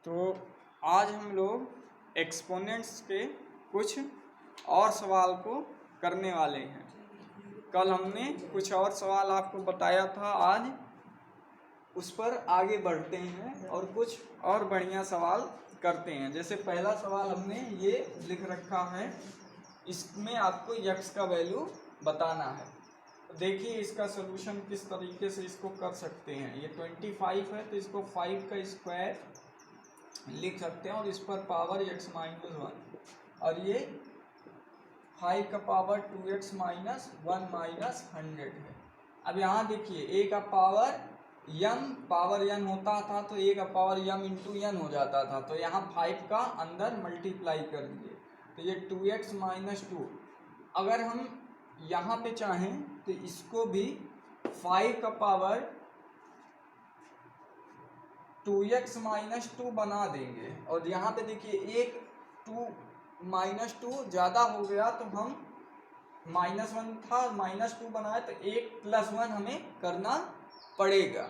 तो आज हम लोग एक्सपोनेंट्स के कुछ और सवाल को करने वाले हैं। कल हमने कुछ और सवाल आपको बताया था, आज उस पर आगे बढ़ते हैं और कुछ और बढ़िया सवाल करते हैं। जैसे पहला सवाल हमने ये लिख रखा है, इसमें आपको यक्स का वैल्यू बताना है। देखिए इसका सलूशन किस तरीके से इसको कर सकते हैं। ये 25 है तो इसको 5 का स्क्वायर लिख सकते हैं और इस पर पावर x माइनस 1 और ये 5 का पावर 2x माइनस 1 माइनस 100 है। अब यहाँ देखिए a का पावर पावर n होता था तो a का पावर m इंटू n हो जाता था, तो यहाँ 5 का अंदर मल्टीप्लाई कर दिए तो ये 2x माइनस 2। अगर हम यहाँ पे चाहें तो इसको भी 5 का पावर 2x माइनस 2 बना देंगे और यहाँ पे देखिए एक 2 माइनस 2 ज़्यादा हो गया तो हम -1 था -2 बनाए तो एक +1 हमें करना पड़ेगा।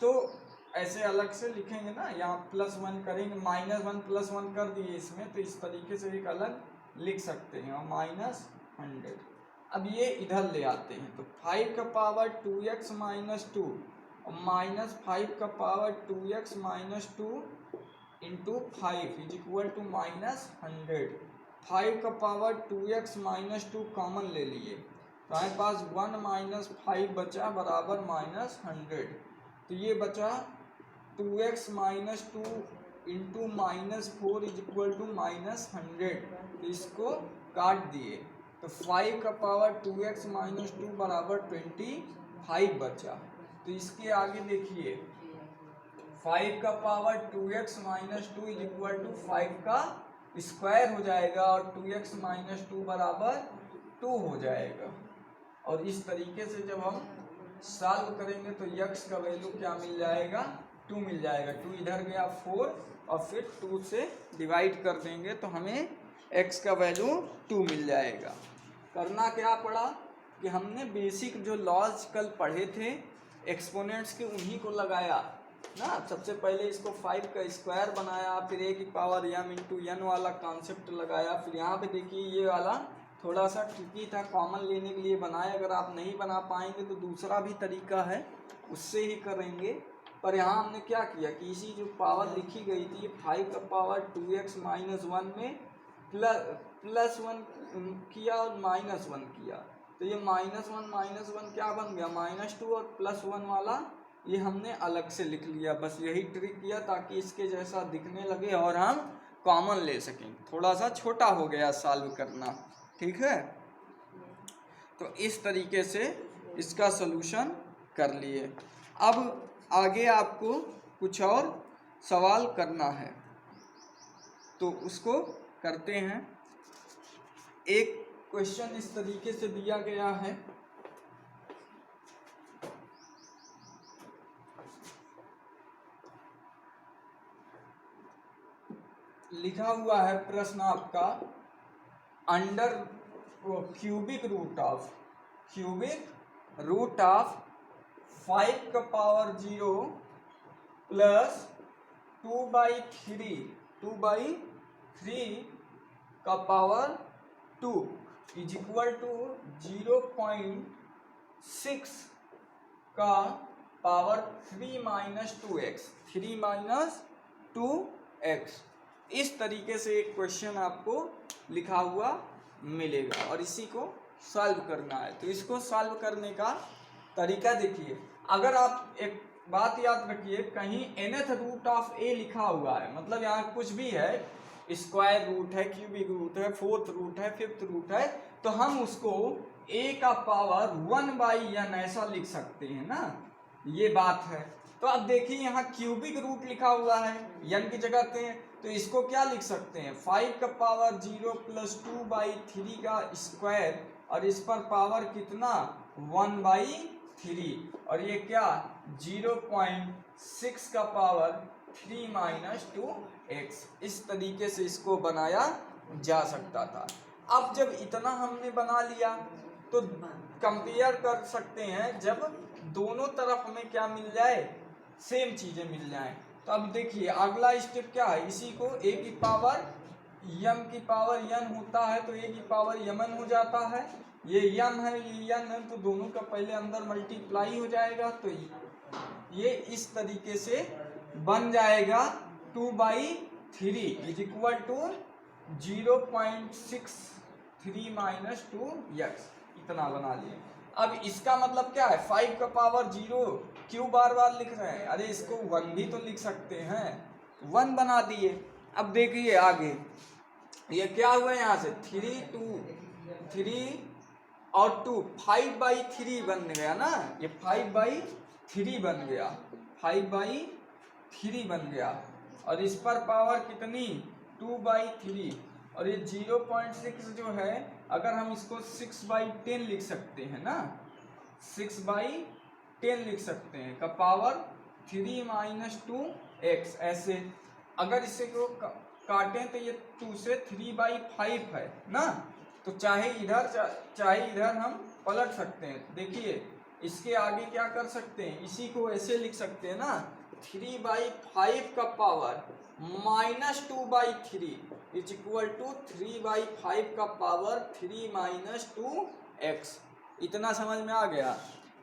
तो ऐसे अलग से लिखेंगे ना, यहाँ +1 करेंगे, -1 +1 कर दिए इसमें, तो इस तरीके से एक अलग लिख सकते हैं और -100। अब ये इधर ले आते हैं तो 5 का पावर 2x माइनस 2 और -5 का power 2x minus 2 into 5 is equal to -100। 5 का पावर 2x माइनस 2 कॉमन ले लिए तो हमारे पास 1 माइनस 5 बचा बराबर -100। तो ये बचा 2x minus 2 into -4 is equal to -100। तो इसको काट दिए तो 5 का पावर 2x माइनस 2 बराबर 25 बचा। तो इसके आगे देखिए 5 का power 2x minus 2 is equal to 5 का स्क्वायर हो जाएगा और 2x माइनस 2 बराबर 2 हो जाएगा। और इस तरीके से जब हम सॉल्व करेंगे तो x का वैल्यू क्या मिल जाएगा, 2 मिल जाएगा। 2 इधर गया 4 और फिर 2 से डिवाइड कर देंगे तो हमें x का वैल्यू 2 मिल जाएगा। करना क्या पड़ा कि हमने बेसिक जो लॉज कल पढ़े थे एक्सपोनेंट्स के उन्हीं को लगाया ना। सबसे पहले इसको 5 का स्क्वायर बनाया, फिर a की पावर m इंटू n वाला कॉन्सेप्ट लगाया। फिर यहाँ पे देखिए ये वाला थोड़ा सा ट्रिकी था, कॉमन लेने के लिए बनाया। अगर आप नहीं बना पाएंगे तो दूसरा भी तरीका है, उससे ही करेंगे। पर यहाँ हमने क्या किया कि इसी जो पावर लिखी गई थी 5 का पावर 2x माइनस 1 में +1 किया और -1 किया तो ये -1 क्या बन गया -2 और +1 वाला ये हमने अलग से लिख लिया। बस यही ट्रिक किया ताकि इसके जैसा दिखने लगे और हम कॉमन ले सकें। थोड़ा सा छोटा हो गया सॉल्व करना, ठीक है। तो इस तरीके से इसका सलूशन कर लिए। अब आगे आपको कुछ और सवाल करना है तो उसको करते हैं। एक क्वेश्चन इस तरीके से दिया गया है, लिखा हुआ है प्रश्न आपका अंडर क्यूबिक रूट ऑफ 5 का पावर 0 प्लस 2/3 का पावर 2 इज इक्वल टू 0.6 का पावर 3 माइनस 2x। इस तरीके से एक क्वेश्चन आपको लिखा हुआ मिलेगा और इसी को सॉल्व करना है। तो इसको सॉल्व करने का तरीका देखिए। अगर आप एक बात याद रखिए, कहीं nth रूट ऑफ a लिखा हुआ है, मतलब यहाँ कुछ भी है, स्क्वायर रूट है, क्यूबिक रूट है, फोर्थ रूट है, फिफ्थ रूट है, तो हम उसको a का पावर 1/n ऐसा लिख सकते हैं ना, ये बात है। तो अब देखिए यहाँ क्यूबिक रूट लिखा हुआ है n की जगह पे, तो इसको क्या लिख सकते हैं 5 का पावर 0 प्लस 2/3 का स्क्वायर और इस पर पावर कितना 1/3 और ये क्या 0.6 का पावर 3 माइनस 2x। इस तरीके से इसको बनाया जा सकता था। अब जब इतना हमने बना लिया तो कंपेयर कर सकते हैं, जब दोनों तरफ हमें क्या मिल जाए, सेम चीजें मिल जाएं। तो अब देखिए अगला स्टेप क्या है, इसी को a की पावर m की पावर n होता है तो a की पावर mn हो जाता है। ये m है ये n है तो दोनों का पहले अंदर मल्टीप्लाई हो जाएगा, तो ये इस तरीके से बन जाएगा 2/3 is equal to 0.63 minus 2x, इतना बना लिए। अब इसका मतलब क्या है, 5 का पावर 0 क्यों बार बार लिख रहे हैं, अरे इसको 1 भी तो लिख सकते हैं, 1 बना दिए। अब देखिए आगे ये क्या हुआ, यहाँ से 3 और 2 5/3 बन गया ना, ये 5/3 बन गया, 5/3 बन गया। और इस पर पावर कितनी 2/3, और ये 0.6 जो है अगर हम इसको 6/10 लिख सकते हैं ना, 6/10 लिख सकते हैं का पावर 3 माइनस 2x। ऐसे अगर इसे को काटें तो ये 2 से 3/5 है ना, तो चाहे इधर हम पलट सकते हैं। देखिए इसके आगे क्या कर सकते हैं, इसी को ऐसे लिख सकते हैं ना, 3/5 का power minus 2/3 is equal to 3/5 का पावर 3 माइनस 2x। इतना समझ में आ गया।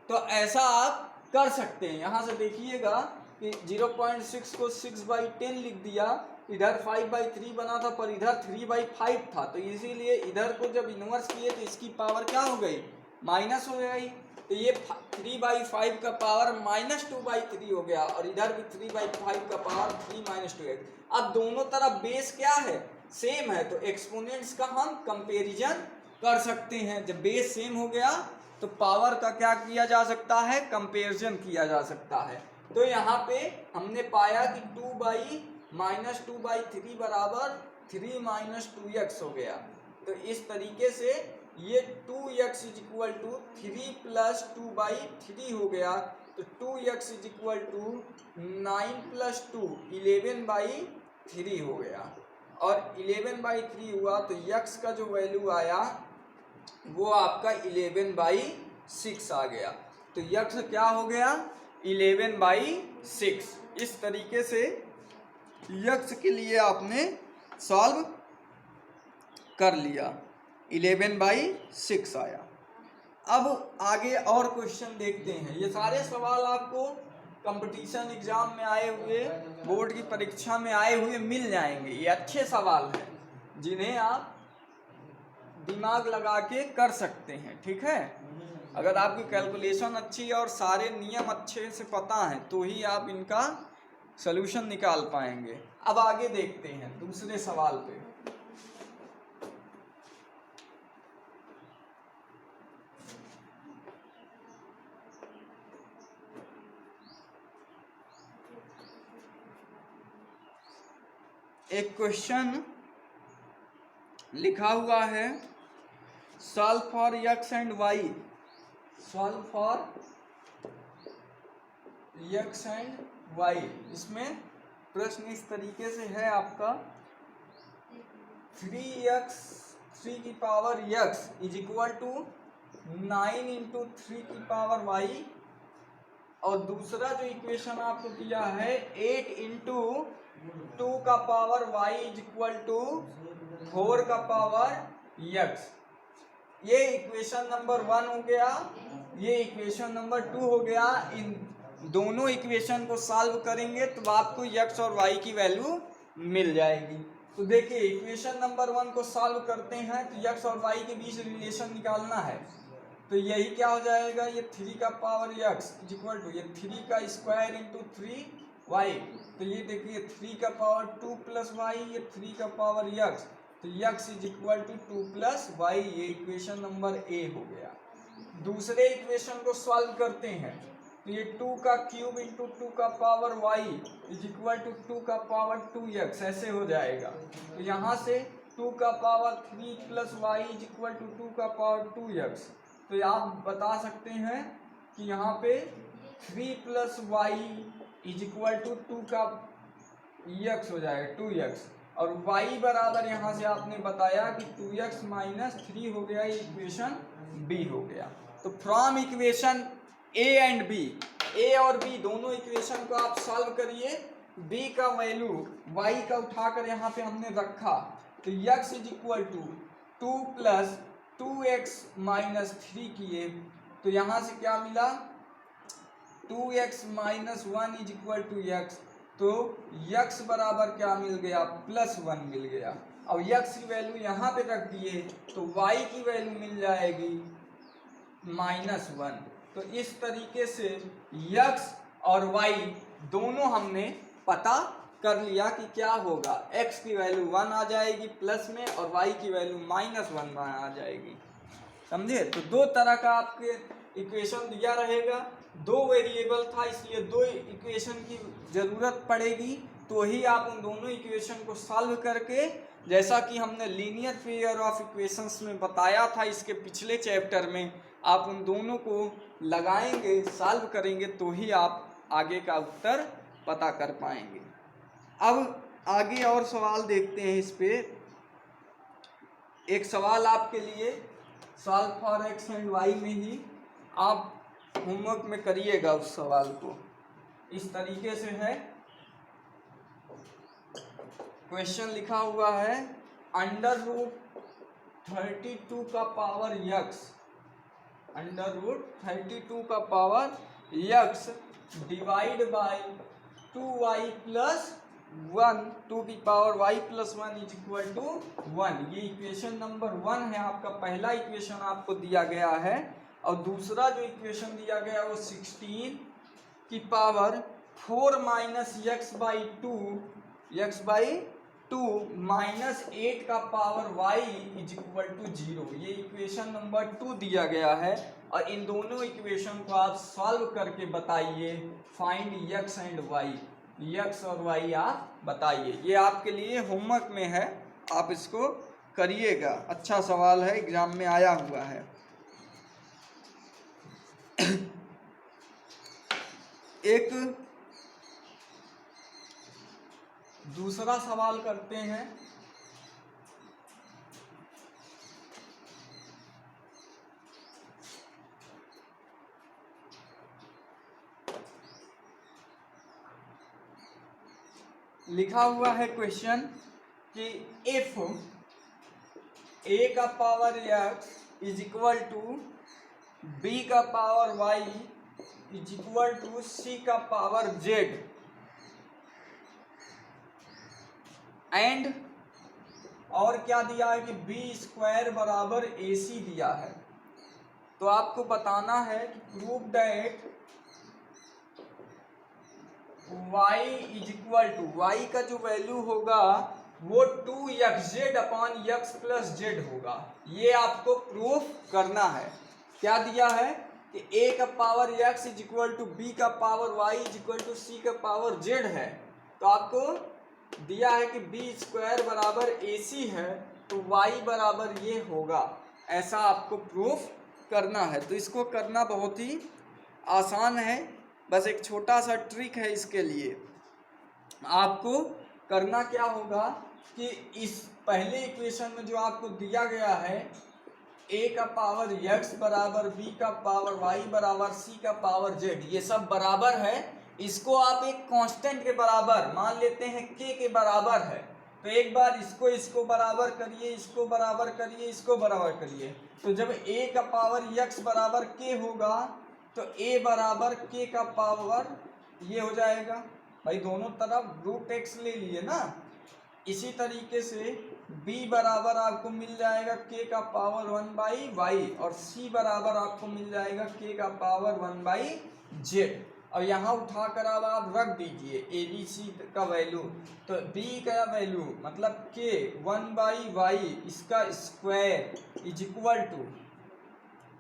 तो ऐसा आप कर सकते हैं। यहाँ से देखिएगा कि 0.6 को 6/10 लिख दिया, इधर 5/3 बना था पर इधर 3/5 था, तो इसीलिए इधर को जब इन्वर्स किए तो इसकी पावर क्या हो गई, माइनस हो गई। तो ये 3/5 का पावर माइनस 2/3 हो गया, और इधर भी 3/5 का पावर 3 माइनस 2x। अब दोनों तरफ बेस क्या है, सेम है, तो एक्सपोनेंट्स का हम कंपैरिजन कर सकते हैं। जब बेस सेम हो गया तो पावर का क्या किया जा सकता है, कंपैरिजन किया जा सकता है। तो यहाँ पे हमने पाया कि 2/-2/3 बराबर 3 माइनस 2x हो गया। तो इस तरीके से ये 2x is equal to 3 plus 2/3 हो गया, तो 2x is equal to 9 plus 2 11/3 हो गया। और 11/3 हुआ तो x का जो वैल्यू आया वो आपका 11/6 आ गया। तो x क्या हो गया, 11/6। इस तरीके से x के लिए आपने सॉल्व कर लिया, 11/6 आया। अब आगे और क्वेश्चन देखते हैं। ये सारे सवाल आपको कंपटीशन एग्जाम में आए हुए, बोर्ड की परीक्षा में आए हुए मिल जाएंगे। ये अच्छे सवाल हैं जिन्हें आप दिमाग लगा के कर सकते हैं, ठीक है। अगर आपकी कैलकुलेशन अच्छी है और सारे नियम अच्छे से पता हैं तो ही आप इनका सलूशन निकाल पाएंगे। अब आगे देखते हैं दूसरे सवाल पे। एक क्वेश्चन लिखा हुआ है, solve for x and y, solve for x and y। इसमें प्रश्न इस तरीके से है आपका, 3 की power x is equal to 9 into 3 की पावर y, और दूसरा जो इक्वेशन आपको दिया है 8 इंटू 2 का power y is equal to 4 का पावर x। ये इक्वेशन नंबर 1 हो गया, ये इक्वेशन नंबर 2 हो गया। इन दोनों इक्वेशन को सॉल्व करेंगे तो आपको x और y की वैल्यू मिल जाएगी। तो देखिए इक्वेशन नंबर 1 को सॉल्व करते हैं तो x और y के बीच रिलेशन निकालना है। तो यही क्या हो जाएगा, ये 3 का power x is equal to ये 3 का स्क्वायर इंटू 3y। तो ये देखिए 3 का पावर 2 प्लस y, ये 3 का पावर x, तो x is equal to 2 plus y। ये इक्वेशन नंबर ए हो गया। दूसरे इक्वेशन को सॉल्व करते हैं तो ये 2 का क्यूब इंटू 2 का power y is equal to 2 का पावर 2x, ऐसे हो जाएगा। तो यहाँ से 2 का power 3 plus y is equal to 2 का पावर 2x। तो आप बता सकते हैं कि यहाँ पे 3 plus y is equal to 2 का x हो जाएगा 2x, और y बराबर यहाँ से आपने बताया कि 2x माइनस 3 हो गया, ये इक्वेशन b हो गया। तो from equation a and b, a और b दोनों इक्वेशन को आप सॉल्व करिए b का वैल्यू y का उठाकर यहाँ पे हमने रखा, तो x is equal to 2 plus 2x minus 3 किए, तो यहाँ से क्या मिला 2x minus 1 is equal to x, तो x बराबर क्या मिल गया +1 मिल गया। अब x की वैल्यू यहाँ पे रख दिए तो y की वैल्यू मिल जाएगी -1। तो इस तरीके से x और y दोनों हमने पता कर लिया कि क्या होगा, x की वैल्यू 1 आ जाएगी प्लस में और y की वैल्यू -1 आ जाएगी, समझे। तो दो तरह का आपके इक्वेशन दिया रहेगा, दो वेरिएबल था इसलिए दो इक्वेशन की ज़रूरत पड़ेगी, तो ही आप उन दोनों इक्वेशन को सॉल्व करके, जैसा कि हमने लीनियर पेयर ऑफ इक्वेशंस में बताया था इसके पिछले चैप्टर में, आप उन दोनों को लगाएंगे सॉल्व करेंगे तो ही आप आगे का उत्तर पता कर पाएंगे। अब आगे और सवाल देखते हैं। इस पे एक सवाल आपके लिए solve for X and Y में ही आप होमवर्क में करिएगा, उस सवाल को इस तरीके से है। क्वेश्चन लिखा हुआ है √32 का पावर x, √32 का power x divide by 2y plus 1, 2 की power y plus 1 is equal to 1। ये इक्वेशन नंबर 1 है आपका। पहला इक्वेशन आपको दिया गया है और दूसरा जो इक्वेशन दिया गया वो 16 की power 4 minus x by 2 minus 8 का power y is equal to 0। ये इक्वेशन नंबर 2 दिया गया है और इन दोनों इक्वेशन को आप सॉल्व करके बताइए, find x and y, x और y आप बताइए। ये आपके लिए होमवर्क में है, आप इसको करिएगा, अच्छा सवाल है, एग्जाम में आया हुआ है। एक दूसरा सवाल करते हैं। लिखा हुआ है क्वेश्चन कि इफ a का power x is equal to b का power y is equal to c का पावर z एंड और क्या दिया है कि b² बराबर ac दिया है, तो आपको बताना है कि prove that y is equal to, y का जो वैल्यू होगा वो 2xz upon x plus z होगा। ये आपको प्रूफ करना है। क्या दिया है कि a का power x is equal to b का power y is equal to c का पावर z है, तो आपको दिया है कि b² बराबर ac है, तो y बराबर ये होगा, ऐसा आपको प्रूफ करना है। तो इसको करना बहुत ही आसान है, बस एक छोटा सा ट्रिक है। इसके लिए आपको करना क्या होगा कि इस पहले इक्वेशन में जो आपको दिया गया है a का पावर x बराबर b का पावर y बराबर c का पावर z, ये सब बराबर है, इसको आप एक कांस्टेंट के बराबर मान लेते हैं, k के बराबर है। तो एक बार इसको बराबर करिए, इसको बराबर करिए, इसको बराबर करिए, तो जब a का पावर x बराबर k होगा तो a बराबर k का पावर ये हो जाएगा। भाई दोनों तरफ √x ले लिए ना। इसी तरीके से b बराबर आपको मिल जाएगा k का पावर 1/y और c बराबर आपको मिल जाएगा k का पावर 1/z। और यहाँ उठाकर अब आप रख दीजिए a b c का वैल्यू, तो b का वैल्यू मतलब k 1/y इसका स्क्वायर इज इक्वल टू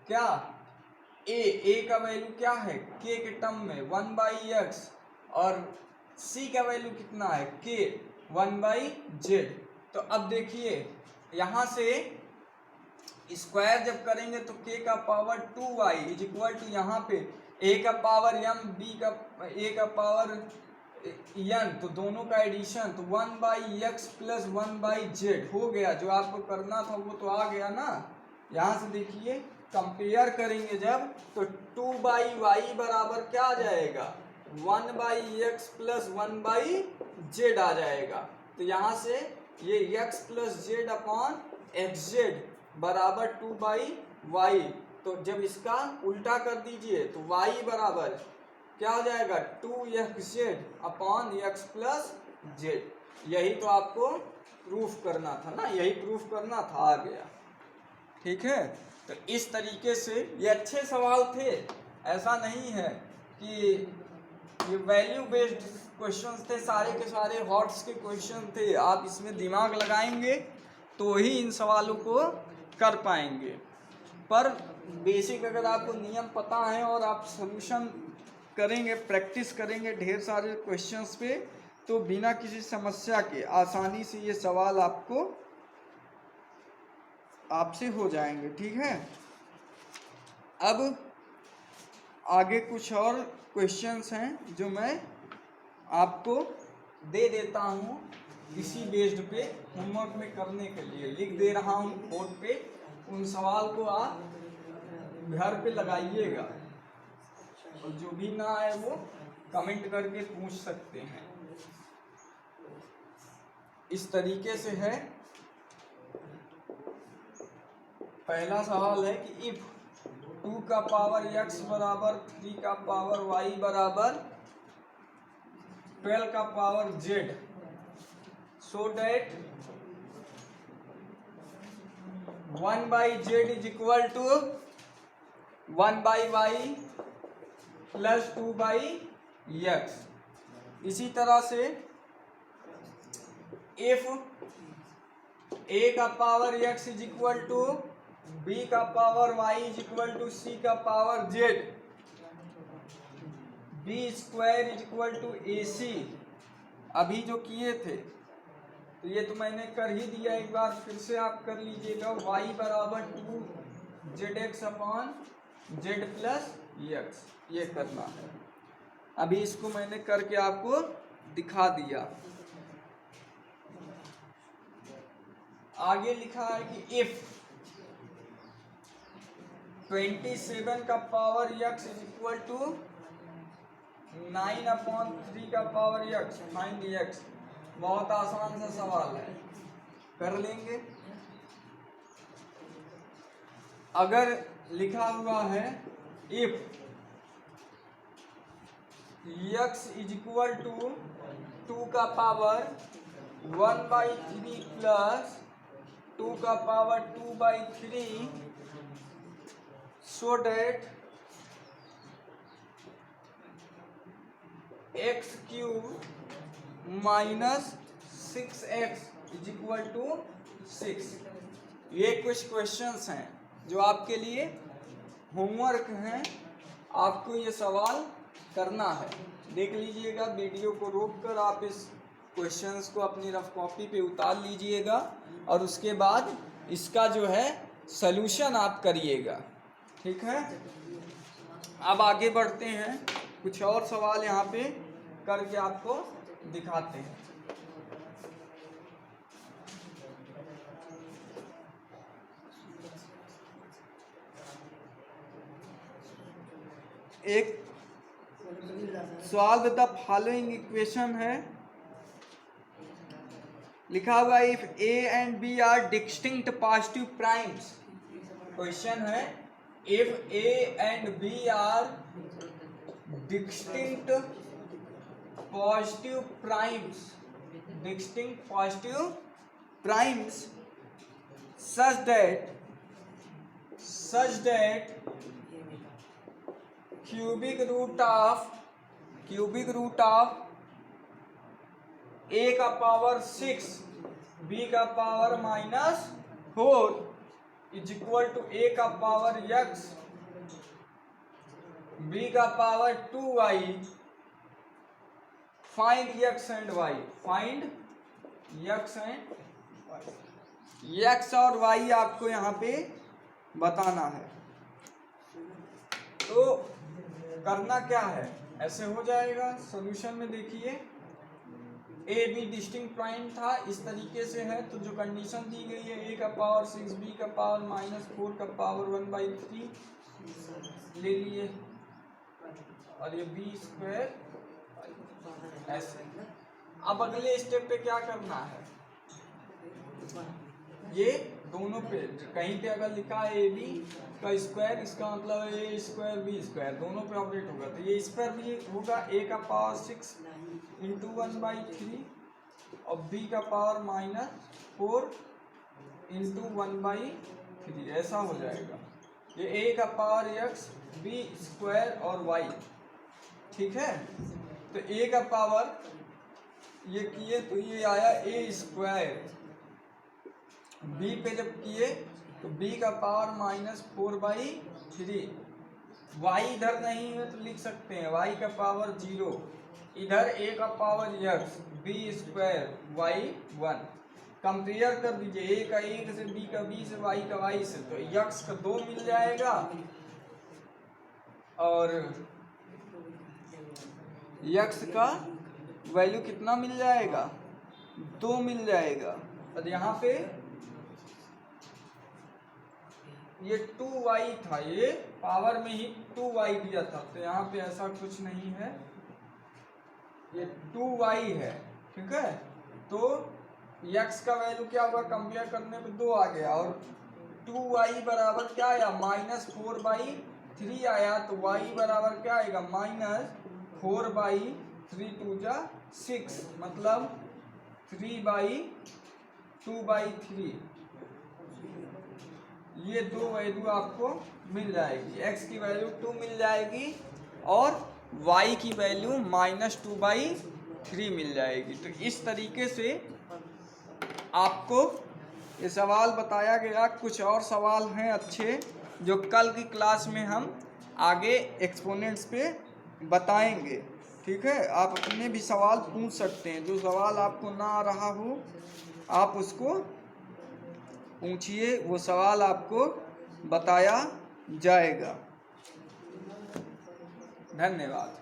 क्या a का वैल्यू क्या है k के टर्म में 1/x और c का वैल्यू कितना है k 1/z। तो अब देखिए यहाँ से स्क्वायर जब करेंगे तो k का power 2y is equal to यहाँ पे a का पावर m a का पावर n, तो दोनों का एडिशन, तो 1/x प्लस 1/z हो गया। जो आपको करना था वो तो आ गया ना। यहाँ से देखिए कंपेयर करेंगे जब, तो 2/y बराबर क्या आ जाएगा 1/x प्लस 1/z आ जाएगा। तो यहाँ से ये x plus Z upon x Z बराबर 2/y। तो जब इसका उल्टा कर दीजिए तो y बराबर क्या हो जाएगा 2xz upon x plus Z. यही तो आपको प्रूफ करना था ना, यही प्रूफ करना था, आ गया। ठीक है, तो इस तरीके से ये अच्छे सवाल थे। ऐसा नहीं है कि ये वैल्यू बेस्ड क्वेश्चंस थे, सारे के सारे हॉट्स के क्वेश्चन थे। आप इसमें दिमाग लगाएंगे तो ही इन सवालों को कर पाएंगे। पर बेसिक अगर आपको नियम पता है और आप सॉल्यूशन करेंगे, प्रैक्टिस करेंगे ढेर सारे क्वेश्चंस पे, तो बिना किसी समस्या के आसानी से ये सवाल आपसे हो जाएंगे। ठीक है, अब आगे कुछ और क्वेश्चंस हैं जो मैं आपको दे देता हूँ इसी बेस्ड पे होमवर्क में करने के लिए लिख दे रहा हूँ बोर्ड पे। उन सवाल को आप घर पे लगाइएगा और जो भी ना आए वो कमेंट करके पूछ सकते हैं। इस तरीके से है। पहला सवाल है कि इफ 2 का पावर x बराबर 3 का पावर y बराबर 12 का power z, so that 1/z is equal to 1/y plus 2/x। इसी तरह से इफ a का power x is equal to b का power y is equal to c का power z, b square is equal to ac। अभी जो किए थे तो ये तो मैंने कर ही दिया, एक बार फिर से आप कर लीजिएगा। y बराबर 2zx upon z plus x, ये करना है। अभी इसको मैंने करके आपको दिखा दिया। आगे लिखा है कि इफ 27 का power x is equal to 9/3 का पावर x, फाइंड x। बहुत आसान सा सवाल है, कर लेंगे। अगर लिखा हुआ है if x is equal to 2 का पावर 1/3 प्लस 2 का power 2/3, so that x cube minus 6x is equal to 6। ये कुछ क्वेश्चंस हैं जो आपके लिए होमवर्क हैं, आपको ये सवाल करना है। देख लीजिएगा, वीडियो को रोककर आप इस क्वेश्चंस को अपनी रफ कॉपी पे उतार लीजिएगा और उसके बाद इसका जो है सॉल्यूशन आप करिएगा। ठीक है, अब आगे बढ़ते हैं, कुछ और सवाल यहाँ पे करके आपको दिखाते हैं। एक सॉल्व द फॉलोइंग इक्वेशन है, लिखा हुआ है if a and b are distinct positive primes. Question है if a and b are distinct positive primes, distinct positive primes such that cubic root of a का पावर 6 b का power -4 is equal to a का power x b का power 2y। Find x and y, find x and x और y आपको यहाँ पे बताना है। तो करना क्या है, ऐसे हो जाएगा। सॉल्यूशन में देखिए ए बी डिस्टिंक्ट प्राइम था, इस तरीके से है। तो जो कंडीशन दी गई है a का पावर 6 b का पावर -4 का पावर 1/3 ले लिए और ये b स्क्वायर ऐसे। अब अगले स्टेप पे क्या करना है, ये दोनों पे कहीं पे अगर लिखा है ए बी का स्क्वायर, इसका मतलब ए स्क्वायर बी स्क्वायर, दोनों पे ऑपरेट होगा तो ये इस पर भी होगा ए का पावर 6 इंटू 1/3 और बी का पावर -4 इंटू 1/3, ऐसा हो जाएगा। ये ए का पावर x बी स्क्वायर और y, ठीक है। तो ए का पावर ये किए तो ये आया ए स्क्वायर, बी पे जब किए तो बी का पावर -4/3, वाई इधर नहीं है तो लिख सकते हैं वाई का पावर 0, इधर ए का power x B square Y 1। Compare कर दीजिए, ए का 1 से, बी का b से, वाई का y से, तो x का 2 मिल जाएगा और x का वैल्यू कितना मिल जाएगा, 2 मिल जाएगा। और यहाँ पे ये 2y था, ये पावर में ही 2y दिया था, तो यहाँ पे ऐसा कुछ नहीं है, ये 2y है, ठीक है। तो x का वैल्यू क्या होगा, कंपेयर करने पे 2 आ गया और 2y बराबर क्या आया, -4/3 आया, तो y बराबर क्या आएगा, -4/3 2 जा 6, मतलब 3/2/3। ये दो वैल्यू आपको मिल जाएगी, x की वैल्यू 2 मिल जाएगी और y की वैल्यू -2/3 मिल जाएगी। तो इस तरीके से आपको ये सवाल बताया गया। कुछ और सवाल हैं अच्छे जो कल की क्लास में हम आगे एक्सपोनेंट्स पे बताएंगे, ठीक है। आप अपने भी सवाल पूछ सकते हैं, जो सवाल आपको ना आ रहा हो आप उसको पूछिए, वो सवाल आपको बताया जाएगा। धन्यवाद।